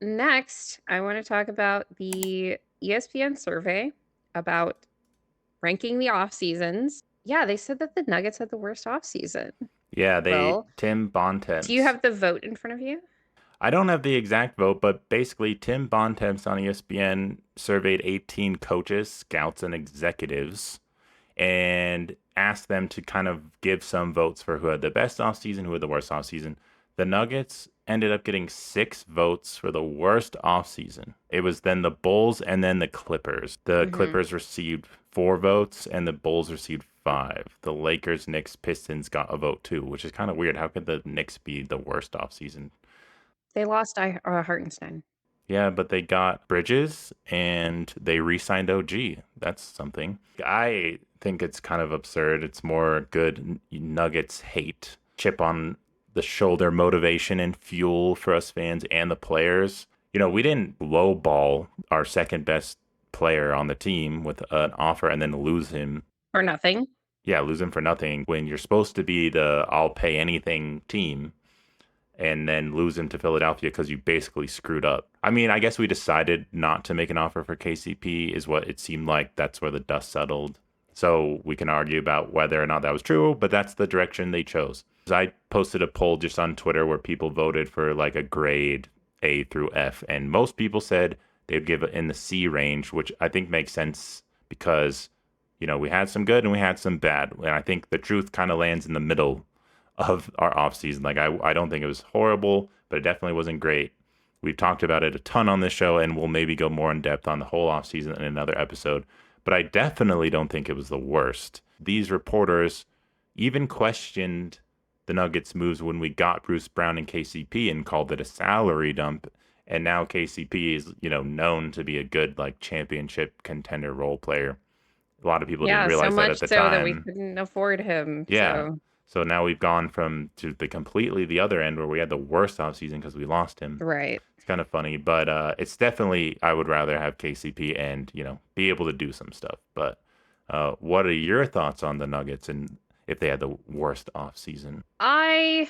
next, I want to talk about the ESPN survey about ranking the off seasons. Yeah, they said that the Nuggets had the worst off season. Yeah, Well, Tim do you Bontemps. have the vote in front of you? I don't have the exact vote, but basically Tim Bontemps on ESPN surveyed 18 coaches, scouts, and executives and asked them to kind of give some votes for who had the best offseason, who had the worst offseason. The Nuggets ended up getting 6 votes for the worst offseason. It was then the Bulls and then the Clippers. The Hmm. Clippers received 4 votes and the Bulls received 5. The Lakers, Knicks, Pistons got a vote too, which is kind of weird. How could the Knicks be the worst offseason? They lost Hartenstein. Yeah, but they got Bridges and they re-signed OG. That's something. I think it's kind of absurd. It's more good Nuggets hate, chip on the shoulder motivation and fuel for us fans and the players. We didn't lowball our second best player on the team with an offer and then lose him. Or nothing. Yeah, lose him for nothing when you're supposed to be the I'll pay anything team and then lose him to Philadelphia because you basically screwed up. I mean, I guess we decided not to make an offer for KCP, is what it seemed like. That's where the dust settled. So we can argue about whether or not that was true, but that's the direction they chose. I posted a poll just on Twitter where people voted for like a grade A through F, and most people said they'd give it in the C range, which I think makes sense because, we had some good and we had some bad. And I think the truth kind of lands in the middle of our offseason. Like, I don't think it was horrible, but it definitely wasn't great. We've talked about it a ton on this show, and we'll maybe go more in depth on the whole offseason in another episode. But I definitely don't think it was the worst. These reporters even questioned the Nuggets' moves when we got Bruce Brown and KCP and called it a salary dump. And now KCP is, known to be a good like championship contender role player. A lot of people didn't Yeah, so realize that at much the so that we time. couldn't afford him. Yeah. So, So now we've gone from to the completely the other end where we had the worst offseason because we lost him. right. It's kind of funny, but it's definitely I would rather have KCP and be able to do some stuff. But what are your thoughts on the Nuggets and if they had the worst offseason? I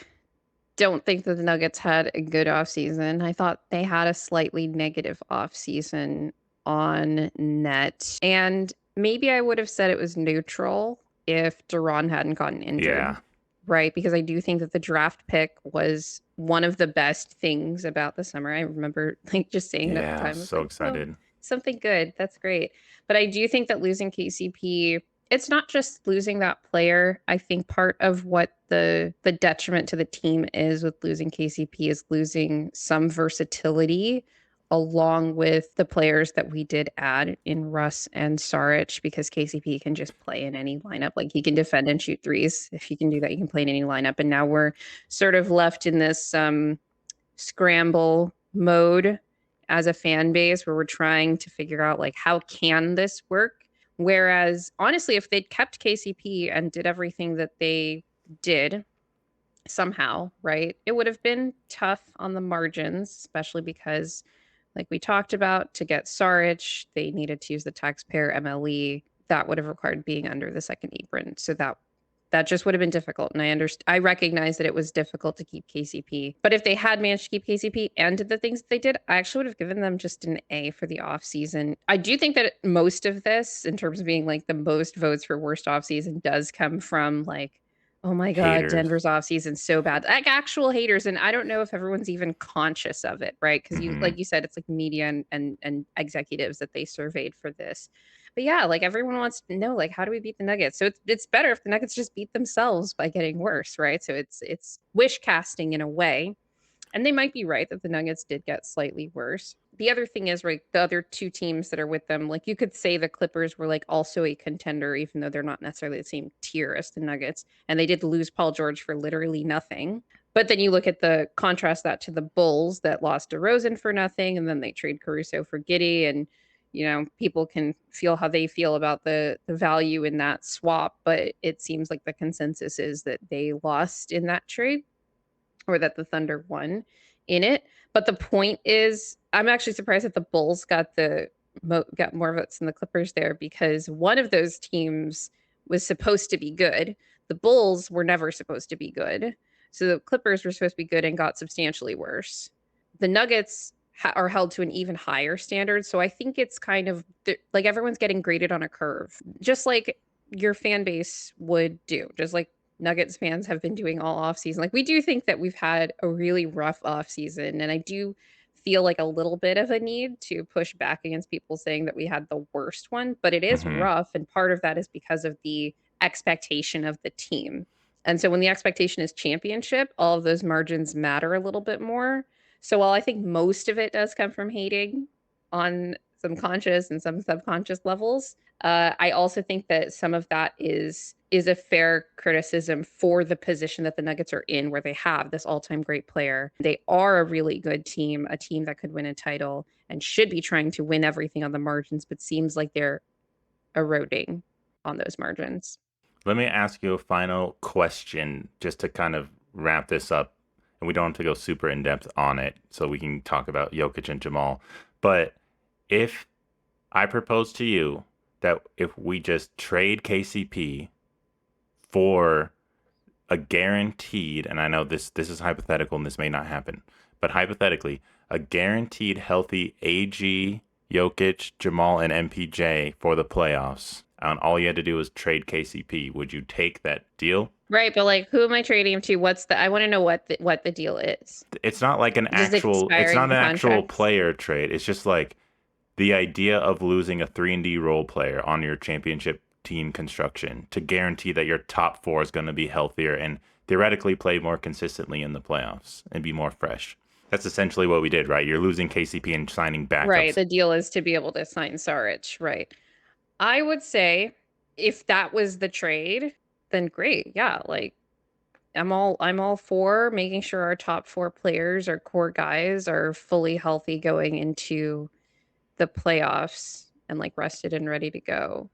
don't think that the Nuggets had a good offseason. I thought they had a slightly negative offseason on net. And maybe I would have said it was neutral if Duran hadn't gotten injured, Yeah, right? Because I do think that the draft pick was one of the best things about the summer. I remember like just saying it at the yeah, time. I was so like, oh, excited. something good. That's great. But I do think that losing KCP, it's not just losing that player. I think part of what the detriment to the team is with losing KCP is losing some versatility along with the players that we did add in Russ and Saric because KCP can just play in any lineup. Like he can defend and shoot threes. If he can do that, you can play in any lineup. And now we're sort of left in this scramble mode as a fan base where we're trying to figure out like how can this work. Whereas honestly, if they'd kept KCP and did everything that they did somehow, right, it would have been tough on the margins, especially because, like we talked about, to get Saric, they needed to use the taxpayer MLE. That would have required being under the second apron. So that just would have been difficult. And I recognize that it was difficult to keep KCP. But if they had managed to keep KCP and did the things that they did, I actually would have given them just an A for the off season. I do think that most of this, in terms of being like the most votes for worst off season, does come from like, oh my God, Haters. Denver's off season so bad. Like actual haters. And I don't know if everyone's even conscious of it, right? Because you Hmm. like you said, it's like media and executives that they surveyed for this. But yeah, like everyone wants to know, like, how do we beat the Nuggets? So it's better if the Nuggets just beat themselves by getting worse, right? So it's wish casting in a way. And they might be right that the Nuggets did get slightly worse. The other thing is, right, the other two teams that are with them, like you could say the Clippers were like also a contender, even though they're not necessarily the same tier as the Nuggets. And they did lose Paul George for literally nothing. But then you look at the contrast that to the Bulls that lost DeRozan for nothing, and then they trade Caruso for Giddy, and people can feel how they feel about the value in that swap, but it seems like the consensus is that they lost in that trade or that the Thunder won in it. But the point is, I'm actually surprised that the Bulls got more votes than the Clippers there because one of those teams was supposed to be good. The Bulls were never supposed to be good. So the Clippers were supposed to be good and got substantially worse. The Nuggets are held to an even higher standard. So I think it's kind of like everyone's getting graded on a curve, just like your fan base would do, just like Nuggets fans have been doing all offseason. Like we do think that we've had a really rough offseason, and I do feel like a little bit of a need to push back against people saying that we had the worst one, but it is Hmm. rough, and part of that is because of the expectation of the team. And so when the expectation is championship, all of those margins matter a little bit more. So while I think most of it does come from hating on some conscious and some subconscious levels, I also think that some of that is a fair criticism for the position that the Nuggets are in, where they have this all-time great player. They are a really good team, a team that could win a title and should be trying to win everything on the margins, but seems like they're eroding on those margins. Let me ask you a final question just to kind of wrap this up. And we don't have to go super in depth on it so we can talk about Jokic and Jamal. But if I propose to you that if we just trade KCP for a guaranteed, and I know this is hypothetical and this may not happen, but hypothetically, a guaranteed healthy AG, Jokic, Jamal, and MPJ for the playoffs, and all you had to do was trade KCP, would you take that deal? Right, but like, who am I trading him to? I want to know what the deal is. It's not like Does it it's expire not in an actual contracts? player trade. It's just like the idea of losing a 3-and-D role player on your championship team construction to guarantee that your top four is going to be healthier and theoretically play more consistently in the playoffs and be more fresh. That's essentially what we did, right? You're losing KCP and signing Right, backups. the deal is to be able to sign Saric, right. I would say if that was the trade, then great. Yeah, like I'm all for making sure our top 4 players, our core guys are fully healthy going into the playoffs and like rested and ready to go.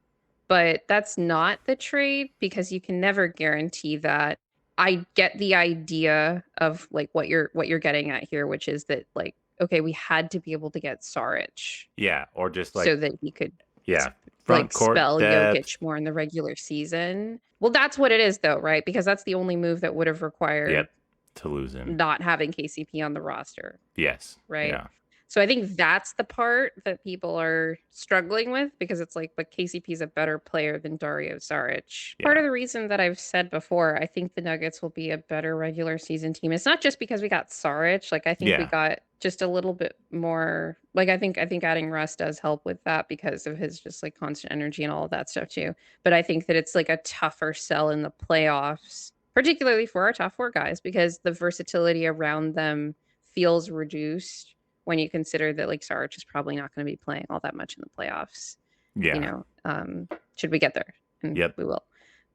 But that's not the trade because you can never guarantee that. I get the idea of like what you're getting at here, which is that like, okay, we had to be able to get Saric Yeah, or just so like that he could yeah, front like court spell depth. Jokic more in the regular season. Well, that's what it is though, right? Because that's the only move that would have required Yep, to lose him. not having KCP on the roster, Yes. right? Yeah. So I think that's the part that people are struggling with because it's like, but KCP is a better player than Dario Saric. Part Yeah. of the reason that I've said before, I think the Nuggets will be a better regular season team. It's not just because we got Saric. Like I think we Yeah. got just a little bit more. Like I think adding Russ does help with that because of his just like constant energy and all of that stuff too. But I think that it's like a tougher sell in the playoffs, particularly for our top 4 guys, because the versatility around them feels reduced when you consider that like Sarge is probably not going to be playing all that much in the playoffs, you Yeah. know, should we get there, and Yep. we will.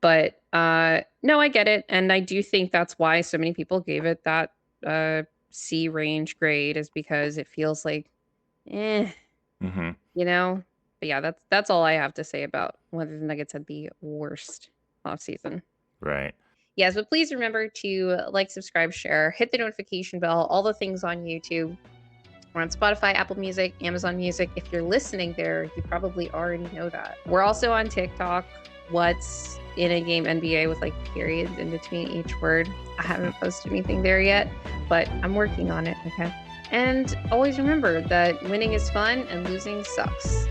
But no, I get it. And I do think that's why so many people gave it that C range grade, is because it feels like, eh, Mhm. you know. But yeah, that's all I have to say about whether the Nuggets had the worst offseason. Right. Yes, but please remember to like, subscribe, share, hit the notification bell, all the things on YouTube. We're on Spotify, Apple Music, Amazon Music. If you're listening there, you probably already know that. We're also on TikTok. What's in a game NBA with like periods in between each word. I haven't posted anything there yet, but I'm working on it. Okay. And always remember that winning is fun and losing sucks.